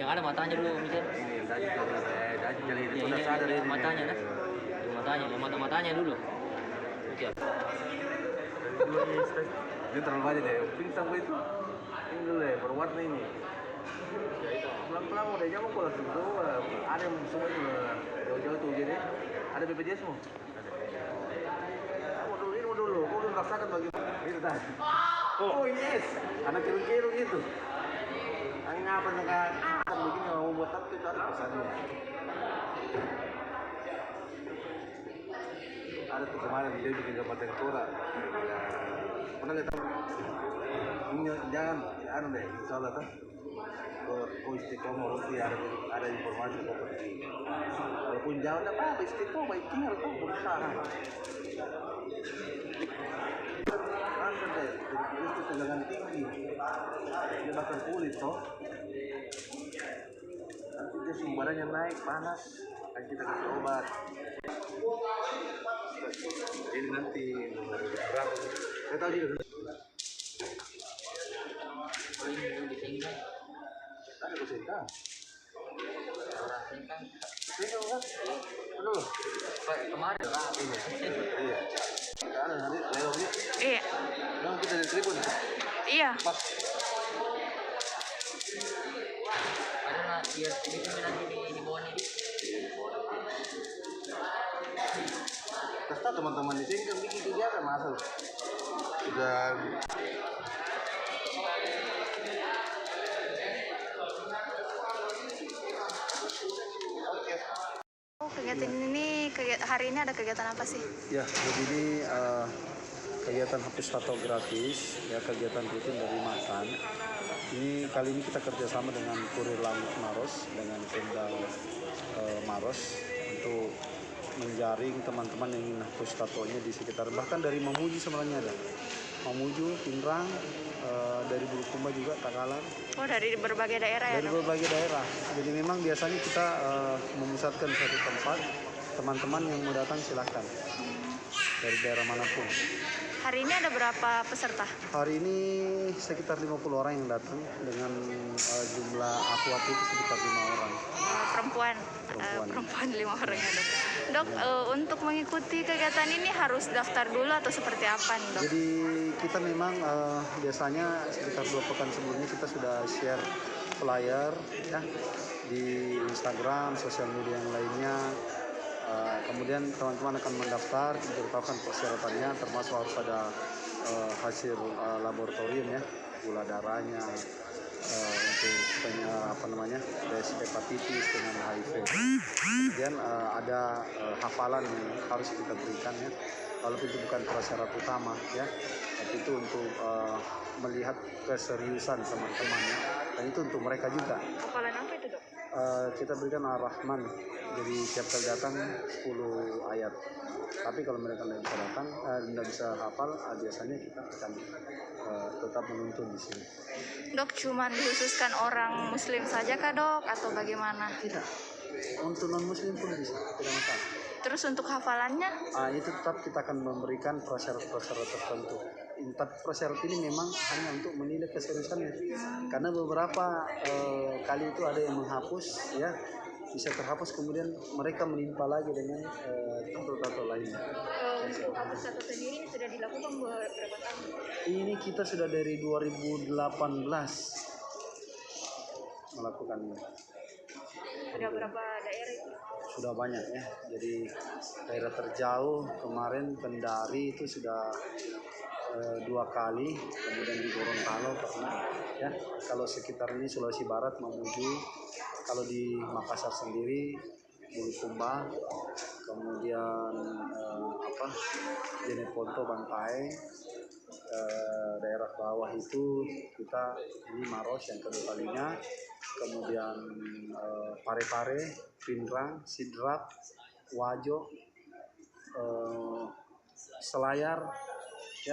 Yang ada matanya dulu misal. Ini tadi jadi Ya, udah ini sadar ini. matanya nah. Itu matanya, yang mata-matanya dulu. Oke. Dari dua ini stres. Ini terlalu banyak deh. Pingsan gue itu. Ini dulu ya, berwarna ini. Ya itu. Pelan-pelan udah jamu kok langsung tuh. Ada yang semua itu jauh-jauh tuh jadi. Ada BPJS semua. Kamu dulu ini dulu. Kau udah merasakan bagaimana? Itu tadi. Oh yes. Anak kirung-kirung itu. Ngapa nggak begini mau buat apa itu ada pesannya. Ada tuh kemarin dia bikin kabupaten Kora. Ya, pernah lihat? Jangan, anu deh, insya Allah tuh. Kau istiqomah rugi ada informasi kau pergi. Walaupun jauh nggak apa-apa istiqomah tinggal kau berusaha. Langsung deh, itu tegangan tinggi. Dia bakar kulit toh. Nanti dia suhu badannya naik panas, kan kita kasih obat. Ini nanti nomor berapa? Saya tahu juga. Ada kusita. Orang singkang. Singkang kan? Aduh. Kemarin Ini. Iya. Ada nanti lewat ini. Iya. Nah, kita dari Tribun. Iya. Pas. ada lah biar ini nanti di bawah ini. Kita teman-teman di sini kan bikin kegiatan masuk. Dan Kegiatan ini hari ini ada kegiatan apa sih? Ya, jadi ini kegiatan hapus tato gratis, ya kegiatan rutin dari Makan. Ini kali ini kita kerjasama dengan Kurir Langit Maros dengan Pemda Maros untuk menjaring teman-teman yang ingin hapus tatonya di sekitar, bahkan dari Mamuju sebenarnya ada. Mamuju, Pinrang, dari Bulukumba juga, Takalar. Oh, dari berbagai daerah ya, Dari Dok? berbagai daerah. Jadi memang biasanya kita memusatkan satu tempat, teman-teman yang mau datang silakan dari daerah manapun. Hari ini ada berapa peserta? Hari ini sekitar 50 orang yang datang dengan jumlah akhwat itu sekitar 5 orang. Perempuan. Perempuan. Perempuan 5 orang ya, Dok. Dok, untuk mengikuti kegiatan ini harus daftar dulu atau seperti apa nih, Dok? Jadi kita memang biasanya sekitar 2 pekan sebelumnya kita sudah share flyer ya di Instagram, sosial media yang lainnya. Kemudian teman-teman akan mendaftar, diberitahukan persyaratannya, termasuk harus ada hasil laboratorium ya, gula darahnya, untuk tes hepatitis dengan HIV. Kemudian ada hafalan yang harus kita berikan ya, walaupun itu bukan prasyarat utama ya, tapi itu untuk melihat keseriusan teman-teman ya, dan itu untuk mereka juga. Hafalan apa itu, Dok? Kita berikan Ar-Rahman, jadi tiap kali datang 10 ayat. Tapi kalau mereka tidak bisa datang, tidak bisa hafal, biasanya kita akan tetap menuntun di sini. Dok, cuma dikhususkan orang Muslim saja kah, Dok, atau bagaimana? Tidak, untuk non Muslim pun bisa, tidak masalah. Terus untuk hafalannya? Itu tetap kita akan memberikan prasyarat-prasyarat tertentu. Tapi prasyarat ini memang hanya untuk menilai keseriusannya. Karena beberapa kali itu ada yang menghapus, ya bisa terhapus, kemudian mereka menimpa lagi dengan tato-tato lainnya. Untuk hapus tato sendiri sudah dilakukan berapa tahun? Ini kita sudah dari 2018 melakukannya. Sudah berapa daerah itu? Sudah banyak ya. Jadi daerah terjauh kemarin Kendari itu sudah 2 kali, kemudian di Gorontalo pernah ya. Kalau sekitar ini Sulawesi Barat Mamuju, kalau di Makassar sendiri Bulukumba, kemudian Jeneponto, Bantaeng, daerah bawah itu kita ini Maros yang kedua kalinya, kemudian Pare-Pare, Pinrang, Sidrap, Wajo, Selayar ya.